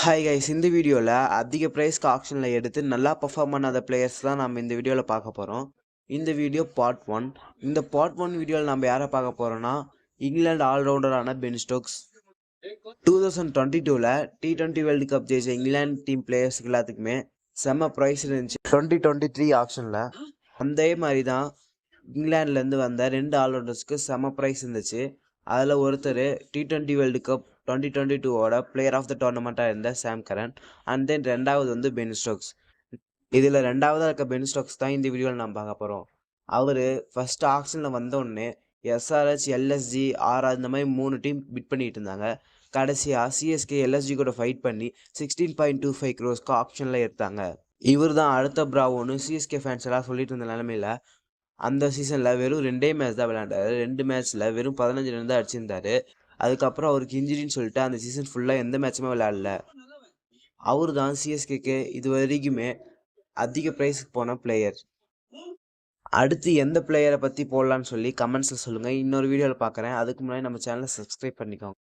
Hi guys, இந்த வீடியோவில் அதிக ப்ரைஸ்க்கு ஆப்ஷனில் எடுத்து நல்லா பர்ஃபார்ம் பண்ணாத பிளேயர்ஸ் தான் நம்ம இந்த வீடியோவில் பார்க்க போகிறோம். இந்த வீடியோ பார்ட் 1. இந்த பார்ட் 1 வீடியோவில் நம்ம யாரை பார்க்க போகிறோன்னா இங்கிலாந்து ஆல்ரவுண்டரான Ben Stokes. 2022 T20 world cup ஜெயிச்ச இங்கிலாந்து டீம் பிளேயர்ஸ்க்கு எல்லாத்துக்குமே செம்ம ப்ரைஸ் இருந்துச்சு 2023 ஆப்ஷனில். அதே மாதிரி தான் இங்கிலாந்துலேருந்து வந்த 2 ஆல்ரவுண்டர்ஸ்க்கு செம்ம ப்ரைஸ் இருந்துச்சு. அதில் ஒருத்தர் T20 world cup 2022 player of the டோர்னமெண்ட்டாக இருந்த சாம் கரன். அண்ட் தென் ரெண்டாவது வந்து பென் ஸ்டோக்ஸ். இதில் ரெண்டாவதாக இருக்க பென் ஸ்டோக்ஸ் தான் இந்த வீடியோவில் நம்ம பார்க்க போகிறோம். அவர் ஃபர்ஸ்ட் ஆக்ஷனில் வந்தோடனே SRH, LSG, RR இந்த மாதிரி 3 டீம் பிட் பண்ணிட்டு இருந்தாங்க. கடைசியாக CSK LSG கூட ஃபைட் பண்ணி 16.25 crores ஆப்ஷனில் எடுத்தாங்க. இவர் தான் அடுத்த பிராவோன்னு CSK ஃபேன்ஸ் எல்லாம் சொல்லிட்டு இருந்த நிலமையில அந்த சீசனில் வெறும் 2 மேட்ச் தான் விளையாண்டாரு. 2 மேட்ச்சில் வெறும் 15 ரன் தான் அடிச்சிருந்தாரு. அதுக்கப்புறம் அவருக்கு இன்ஜுரின்னு சொல்லிட்டு அந்த சீசன் ஃபுல்லாக எந்த மேட்சுமே விளையாடல. அவர் தான் CSKக்கு இது வரைக்குமே அதிக ப்ரைஸுக்கு போன பிளேயர். அடுத்து எந்த பிளேயரை பற்றி போடலான்னு சொல்லி கமெண்ட்ஸில் சொல்லுங்கள். இன்னொரு வீடியோவில் பார்க்குறேன். அதுக்கு முன்னாடி நம்ம சேனலை சப்ஸ்கிரைப் பண்ணிக்கோங்க.